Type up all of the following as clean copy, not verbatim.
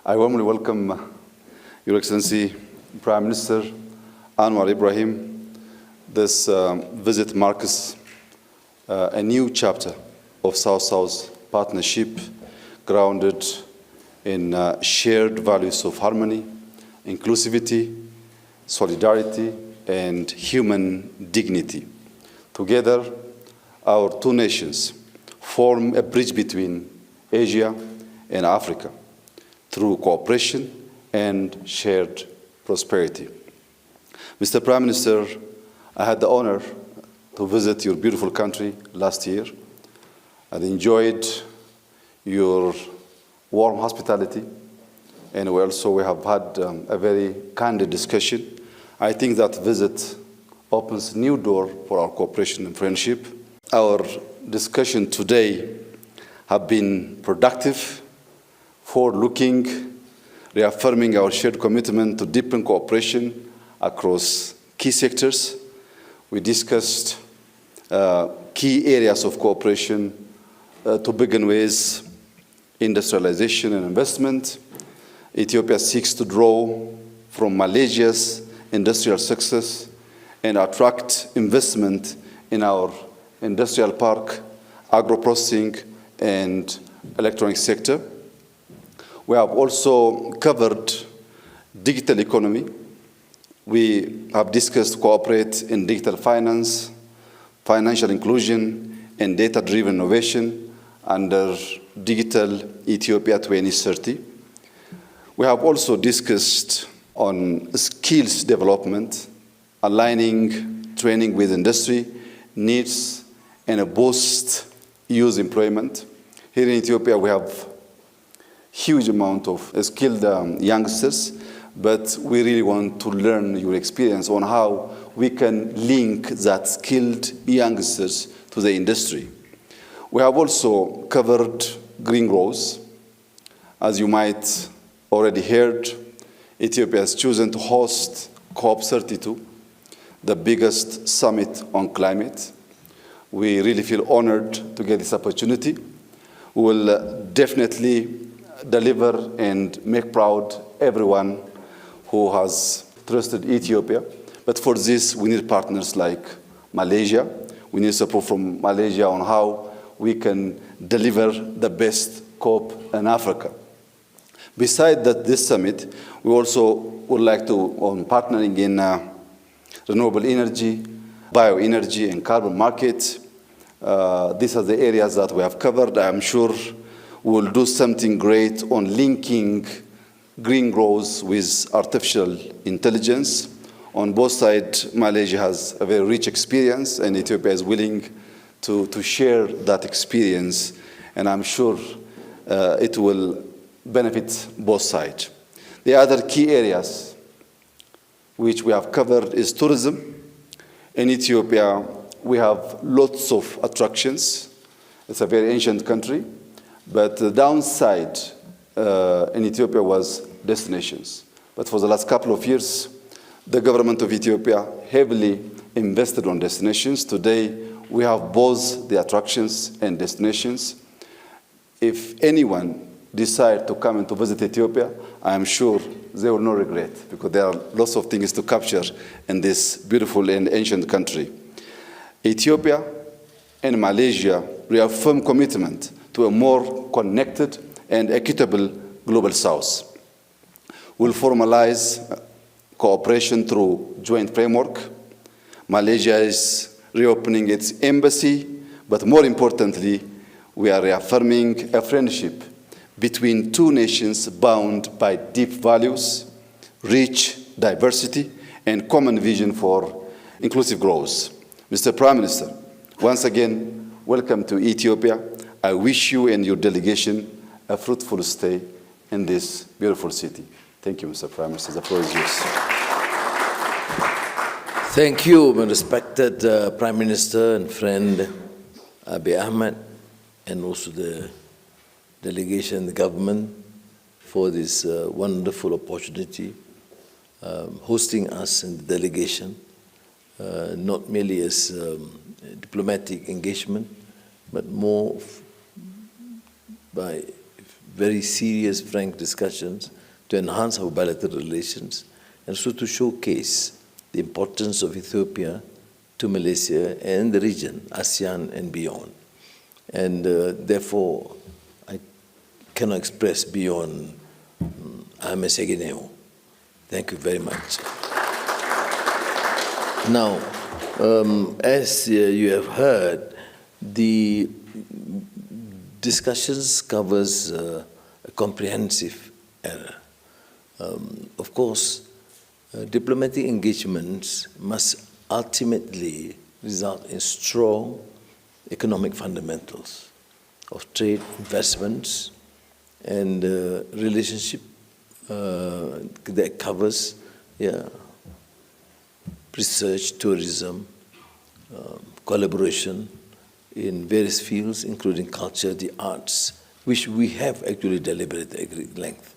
I warmly welcome Your Excellency Prime Minister Anwar Ibrahim. This visit marks a new chapter of South-South partnership grounded in shared values of harmony, inclusivity, solidarity, and human dignity. Together, our two nations form a bridge between Asia and Africa through cooperation and shared prosperity. Mr. Prime Minister, I had the honor to visit your beautiful country last year. I enjoyed your warm hospitality, and we have had a very candid discussion. I think that visit opens a new door for our cooperation and friendship. Our discussion today have been productive, forward-looking, reaffirming our shared commitment to deepen cooperation across key sectors. We discussed key areas of cooperation to begin with industrialization and investment. Ethiopia seeks to draw from Malaysia's industrial success and attract investment in our industrial park, agro-processing, and electronic sector. We have also covered digital economy. We have discussed cooperate in digital finance, financial inclusion, and data-driven innovation under Digital Ethiopia 2030. We have also discussed on skills development, aligning training with industry needs and a boost youth employment. Here in Ethiopia, we have huge amount of skilled youngsters, but we really want to learn your experience on how we can link that skilled youngsters to the industry. We have also covered green growth. As you might already heard, Ethiopia has chosen to host COP32, the biggest summit on climate. We really feel honored to get this opportunity. We will definitely deliver and make proud everyone who has trusted Ethiopia. But for this, we need partners like Malaysia. We need support from Malaysia on how we can deliver the best COP in Africa. Besides this summit, we also would like to, on partnering in renewable energy, bioenergy, and carbon market. These are the areas that we have covered. I am sure we'll do something great on linking green growth with artificial intelligence. On both sides, Malaysia has a very rich experience, and Ethiopia is willing to share that experience, and I'm sure it will benefit both sides. The other key areas which we have covered is tourism. In Ethiopia, we have lots of attractions. It's a very ancient country. But the downside in Ethiopia was destinations. But for the last couple of years, the government of Ethiopia heavily invested on destinations. Today, we have both the attractions and destinations. If anyone decides to come and to visit Ethiopia, I am sure they will not regret, because there are lots of things to capture in this beautiful and ancient country. Ethiopia and Malaysia reaffirm commitment to a more connected and equitable global South. We'll formalize cooperation through joint framework. Malaysia is reopening its embassy, but more importantly, we are reaffirming a friendship between two nations bound by deep values, rich diversity, and common vision for inclusive growth. Mr. Prime Minister, once again, welcome to Ethiopia. I wish you and your delegation a fruitful stay in this beautiful city. Thank you, Mr. Prime Minister. The floor is yours. Thank you, my respected Prime Minister and friend Abiy Ahmed, and also the delegation, the government, for this wonderful opportunity, hosting us in the delegation, not merely as diplomatic engagement, but more by very serious, frank discussions to enhance our bilateral relations, and so to showcase the importance of Ethiopia to Malaysia and the region, ASEAN and beyond. And therefore, I cannot express beyond Ame Segineo. Thank you very much. Now, as you have heard, the discussions covers a comprehensive area. Of course, diplomatic engagements must ultimately result in strong economic fundamentals of trade, investments, and relationship that covers research, tourism, collaboration in various fields, including culture, the arts, which we have actually deliberated at great length.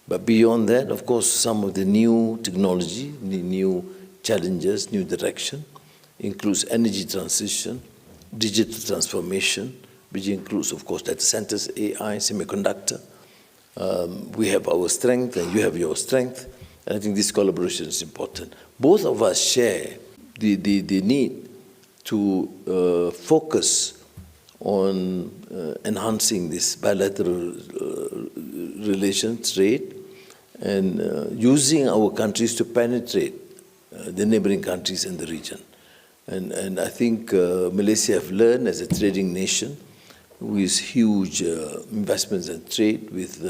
But beyond that, of course, some of the new technology, the new challenges, new direction, includes energy transition, digital transformation, which includes, of course, data centers, AI, semiconductor. We have our strength, and you have your strength, and I think this collaboration is important. Both of us share the need to focus on enhancing this bilateral relations, trade, and using our countries to penetrate the neighboring countries in the region. And I think Malaysia have learned as a trading nation with huge investments in trade with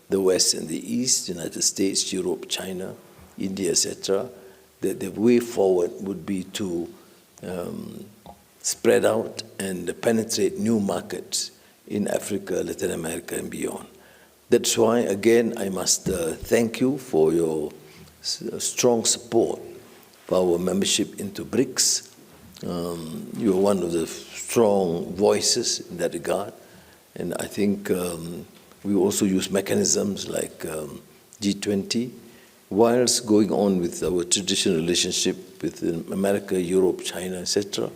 the West and the East, United States, Europe, China, India, etc., that the way forward would be to spread out and penetrate new markets in Africa, Latin America, and beyond. That's why, again, I must thank you for your strong support for our membership into BRICS. You are one of the strong voices in that regard. And I think we also use mechanisms like G20, whilst going on with our traditional relationship with America, Europe, China, etc.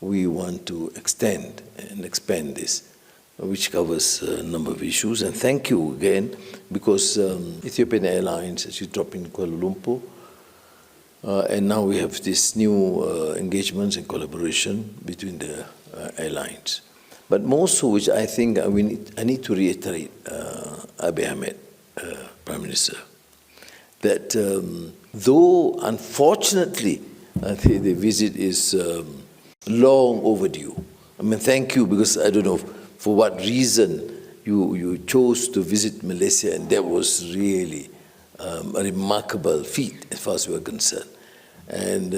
We want to extend and expand this, which covers a number of issues. And thank you again, because Ethiopian Airlines, as you drop in Kuala Lumpur, and now we have this new engagements and collaboration between the airlines. But more so, which I think I need to reiterate, Abiy Ahmed, Prime Minister, that though unfortunately the visit is long overdue. I mean, thank you, because I don't know for what reason you chose to visit Malaysia, and that was really a remarkable feat as far as we are concerned. And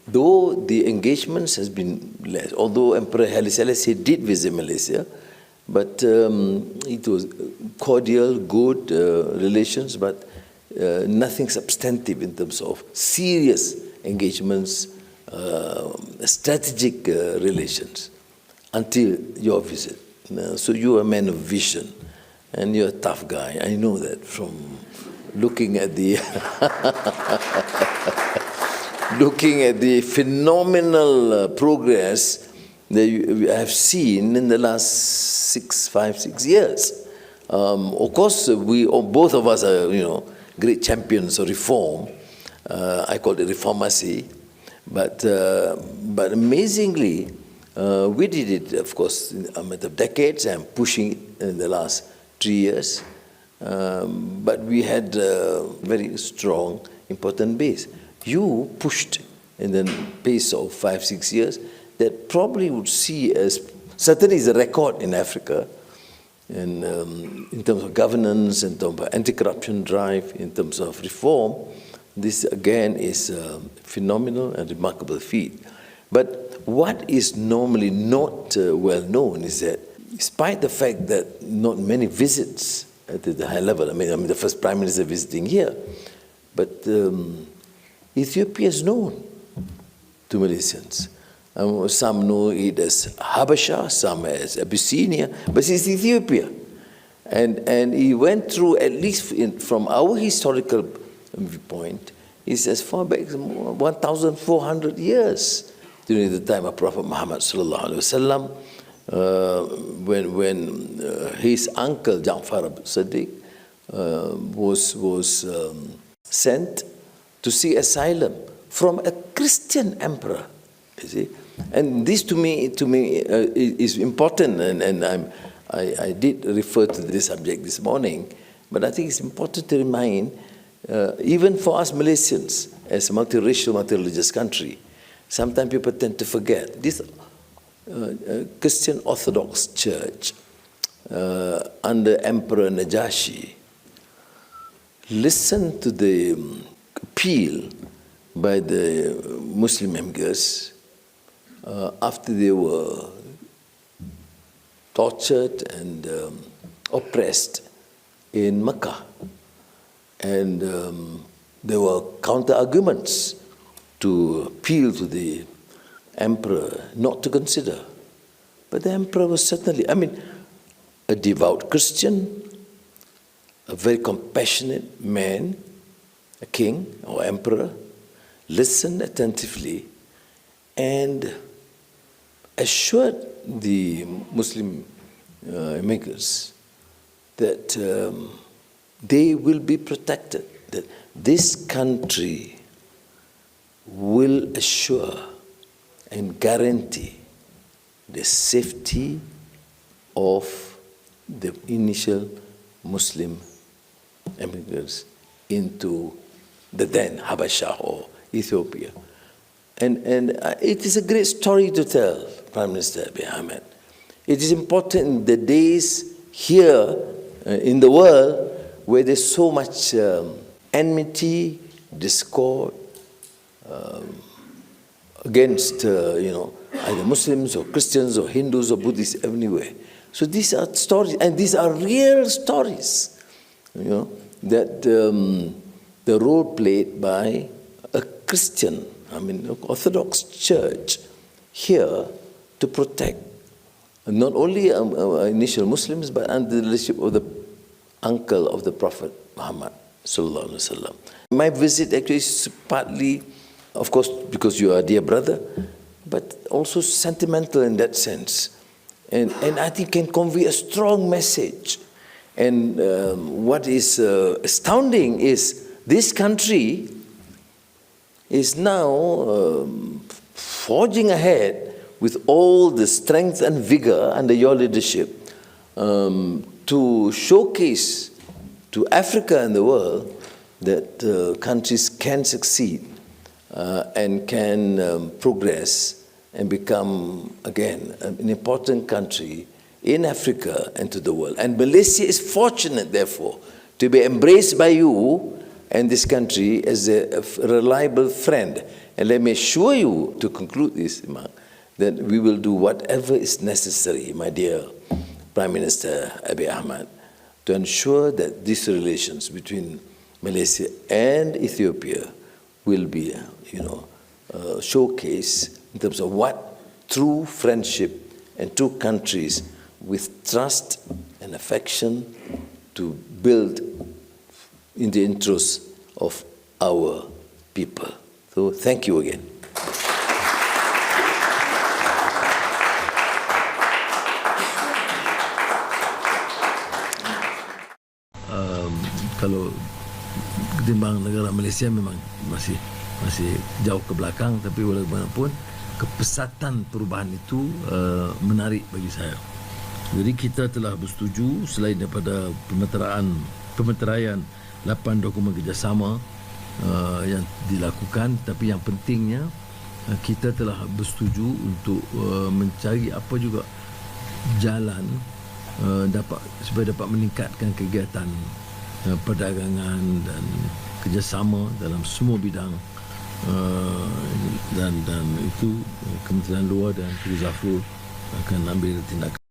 though the engagements has been less, although Emperor Haile Selassie did visit Malaysia, but it was cordial, good relations, but nothing substantive in terms of serious engagements, strategic relations, until your visit. So you are a man of vision, and you're a tough guy. I know that from looking at the looking at the phenomenal progress that you have seen in the last 5, 6 years. Of course, both of us are, great champions of reform. I call it reformacy, but amazingly, we did it, of course, in a matter of decades, and pushing it in the last 3 years. But we had a very strong, important base. You pushed in the pace of 5, 6 years that probably would see as, certainly is a record in Africa, and in terms of governance, in terms of anti-corruption drive, in terms of reform. This again is a phenomenal and remarkable feat. But what is normally not well known is that, despite the fact that not many visits at the high level, I mean the first Prime Minister visiting here, but Ethiopia is known to Malaysians. Some know it as Habasha, some as Abyssinia, but it's Ethiopia. And he went through, at least from our historical viewpoint, is as far back as 1,400 years during the time of Prophet Muhammad sallallahu alaihi wasallam, when his uncle Ja'far Siddiq was sent to seek asylum from a Christian emperor. You see, and this to me is important, and I did refer to this subject this morning, but I think it's important to remind, even for us Malaysians, as a multiracial, multireligious country, sometimes people tend to forget this Christian Orthodox Church under Emperor Najashi listened to the appeal by the Muslim emigrants after they were tortured and oppressed in Mecca. And there were counter-arguments to appeal to the emperor not to consider. But the emperor was certainly, a devout Christian, a very compassionate man, a king or emperor, listened attentively and assured the Muslim immigrants that they will be protected, that this country will assure and guarantee the safety of the initial Muslim immigrants into the then Habasha or Ethiopia. And it is a great story to tell, Prime Minister Abiy Ahmed. It is important in the days here in the world where there's so much enmity, discord against either Muslims or Christians or Hindus or Buddhists everywhere. So these are stories, and these are real stories, that the role played by a Christian, Orthodox Church here to protect not only initial Muslims, but under the leadership of the uncle of the Prophet Muhammad sallallahu alaihi wasallam. My visit actually is partly, of course, because you are a dear brother, but also sentimental in that sense. And I think can convey a strong message. And what is astounding is this country is now forging ahead with all the strength and vigor under your leadership to showcase to Africa and the world that countries can succeed and can progress and become, again, an important country in Africa and to the world. And Malaysia is fortunate, therefore, to be embraced by you and this country as a reliable friend. And let me assure you, to conclude this remark, that we will do whatever is necessary, my dear Prime Minister Abiy Ahmed, to ensure that these relations between Malaysia and Ethiopia will be, showcased in terms of what true friendship and two countries with trust and affection to build in the interests of our people. So thank you again. Kalau ketimbang negara Malaysia memang masih jauh ke belakang, tapi walaupun kepesatan perubahan itu menarik bagi saya. Jadi kita telah bersetuju selain daripada pemeteraian 8 dokumen kerjasama yang dilakukan, tapi yang pentingnya kita telah bersetuju untuk mencari apa juga jalan supaya dapat meningkatkan kegiatan perdagangan dan kerjasama dalam semua bidang, dan itu Kementerian Luar dan Tuan Zafrul akan ambil tindakan.